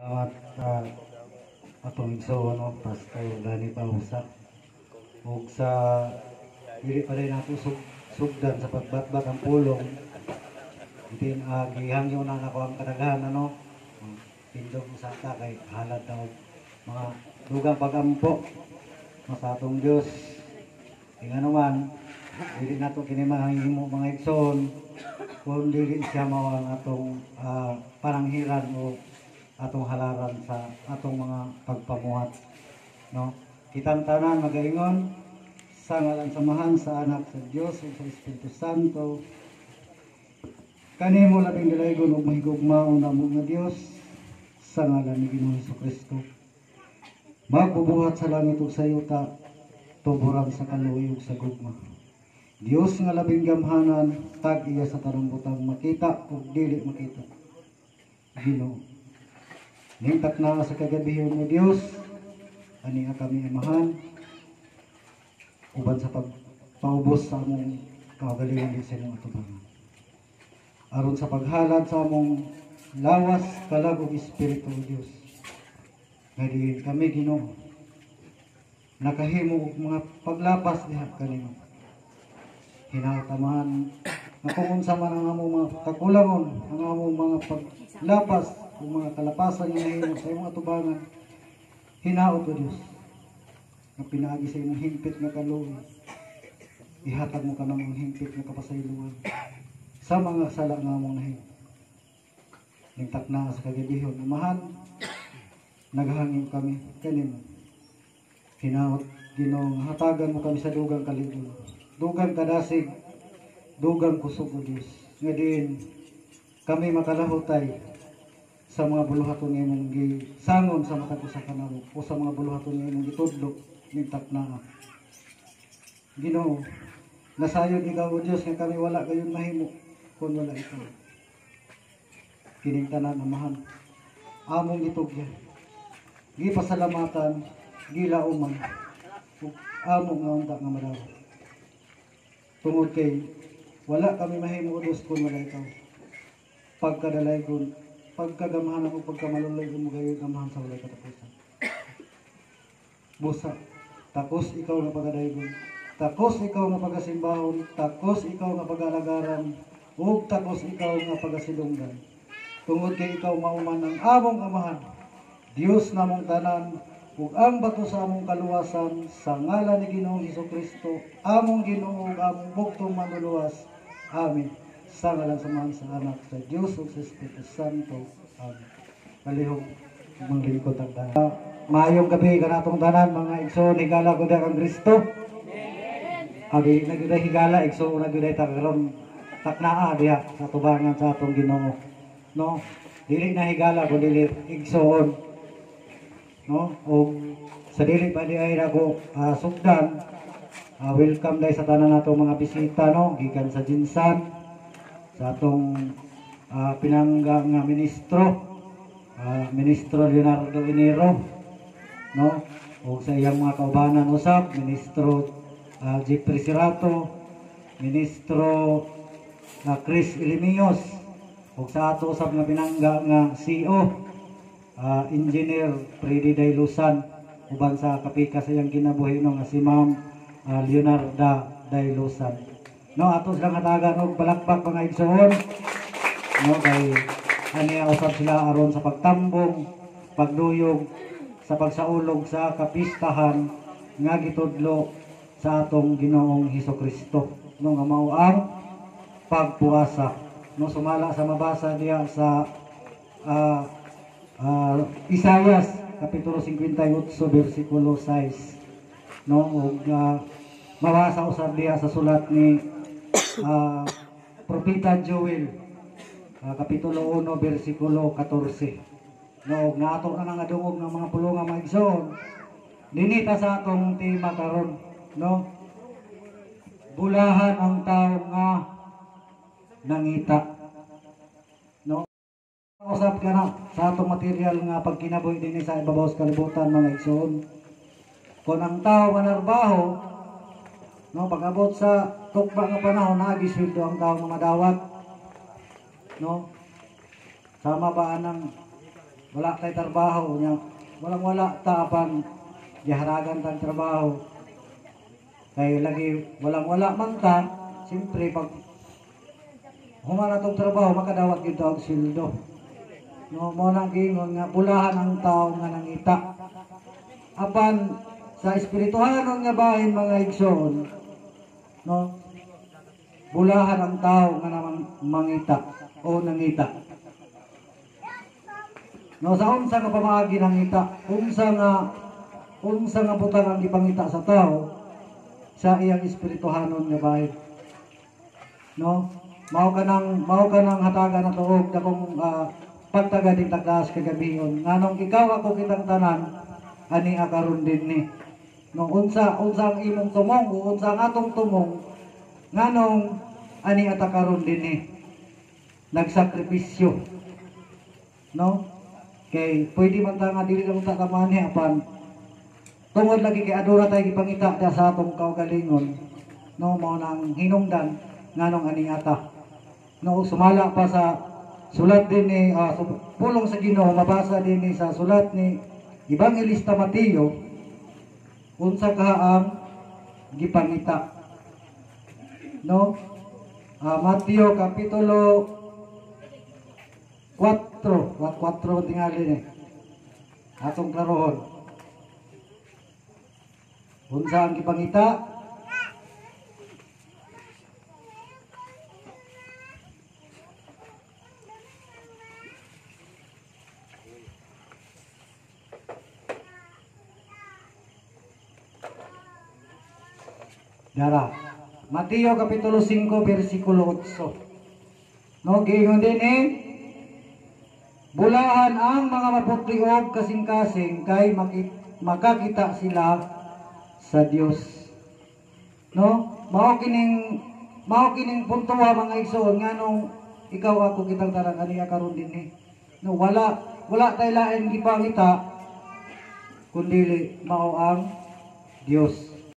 At atong igsoon no pastor gani pa usa ug sa dili pa rin nato sugdan sa pagbatbat ang pulong din gihangyo na nako ang kadaghan ano tindog sa ta kay halad na og mga dugang pagampo sa atong Dios ingano man dili nato kini mahimo mga igsoon kung dili siya mao ang atong pananghiran o atong halaran sa atong mga pagpamuhat no kitang tanan magaingon sa ngalan samahan sa anak sa Dios ug sa Espiritu Santo kanimo labing dalaygon ug mahigugmaon namo nga Dios sa ngalan ni Ginoong Jesucristo magbubuhat sa langit ug sa yuta tuburan sa kaluoy ug sa gugma Dios nga labing gamhanan tag iya sa tanang butang makita ug dili makita Ginoo ningtak na sa kagabiyon mo Dios ani kami amahan uban sa pagpaubos sa among kaugalingon sa imong atubangan aron sa paghalad sa among lawas kalag ug espiritu o Dios nga diin kami Ginoo nakahimo og mga paglapas diha kanimo hinatamahan na kung unsa man ang among mga kakulangon ang among mga paglapas kung mga kalapasan nga nahimo sa imong atubangan hinaot o Dios nga pinaagi sa imong himpit nga kaluoy ihatag mo ka na mong himpit nga kapasayloan sa mga sala nga among nahimo ningtak na sa kagabihon amahan naghangin kami kanimo hinaot Ginoo hatagan mo kami sa dugang kaligod dugang kadasig dugang kusog o Dios nga diin kami makalahutay sa mga buluhaton nga imong gisangon sa matag usa ka namo o sa mga buluhaton nga imong gitudlo ningtak na Ginoo nasayod ikaw o Dios nga kami wala gayon mahimo kun wala ikaw kining tanan amahan among gitugyan gipasalamatan gilauman ug among nga unta nga madaw tungod kay wala kami mahimo o Dios kun wala ikaw pagkadalaygon pagkagamhanan o pagkamalulay mo gayon amahan sa walay katapusan busa takos ikaw nga pagadaygon takos ikaw nga pagasimbahon takos ikaw nga pagalagaran ug takos ikaw nga pagasilunggan tungod kay ikaw mauman ang among amahan Dios namong tanan ug ang bato sa among kaluwasan sa ngalan ni Ginoong Jesucristo among Ginoo ug among bugtong manluluwas amen sa ngalan samahan sa anak sa Dios ug sa Espiritu Santo amen kalihog manglingkod ang tanan maayong gabi kanatong tanan mga igsoon higala ko kang Kristo abi nagyud higala igsoon nagyud ta karon taknaa diha sa tubangan sa atong Ginoo no dili na higala ko dili igsoon no o sa dili pa di ay ako sugdan welcome dai sa tanan nato mga bisita no gikan sa Jinsan sa atong pinangga nga ministro Leonardo Enero no o sa iyang mga kaubanan usab ministro Jeffrey Sirato ministro Chris Ilimios o sa ato usab nga pinangga nga CEO engineer Freddy Dailusan uban sa kapika sa iyang kinabuhi no nga si Ma'am Leonarda Dailusan no ato silang hatagan og palakpak mga igsoon no kay aniya usab sila aron sa pagtambong pagduyog sa pagsaulog sa kapistahan nga gitudlo sa atong Ginoong Hesukristo no nga mao ang pagpuasa no sumala sa mabasa diya sa Isaias kapitulo 58 bersikulo 6 no ug mabasa usab diya sa sulat ni Propeta Joel kapitulo 1 bersikulo 14 no nga ato na nga dungog ng mga pulong nga igsoon dinita sa atong tema karon no bulahan ang tao nga nangita no usab ka na sa atong material nga pagkinabuhi dinhi sa ibabaw sa kalibutan mga igsoon kung ang tao nga narbaho no pag-abot sa tukba nga panahon nagisweldo ang tao mga dawat no sama ba anang wala tay trabaho nya, walang wala ta apan giharagan tang trabaho. Kay lagi walang wala man ta, siyempre pag humana tong trabaho makadawat gyud og sweldo. No, mo nang gingon nga bulahan ang tao nga nangita. Apan sa espirituhanon nga bahin mga igsoon, no, bulahan ang tao nga namang mangita o nangita. No, sa unsa nga pamaagi nangita, unsa nga butang ang gipangita sa tao sa iyang espirituhanon nga bahin. No, mao ka nang hatagan na tuog dakong pagtaga din tagas kagabion nganong ikaw ako kitang tanan ani akaron din ni. No, unsa ang imong tumong o unsa ang atong tumong nganong ani atakaron din ni nagsakripisyo. No, kay pwede man ta nga dili lang ta kamani apan tungod lagi kay adura tay gipangita da sa atong kaugalingon. No, mao nang hinungdan nganong ani ata. No, sumala pa sa sulat din ni pulong sa Ginoo, mabasa din ni sa sulat ni Evangelista Mateo unsa ka ang gipangita. No, Mateo kapitulo 4 tingali ni atong klarohon unsa ang gipangita. Dara, Mateo kapitulo 5 bersikulo 8. No, giingon din bulahan ang mga maputliog kasing-kasing kay makakita sila sa Dios. No, mao kining puntuwa mga igsoon nganong ikaw ako kitang tanan aniya karon din no, wala tay lain gipangita kundi mao ang Dios.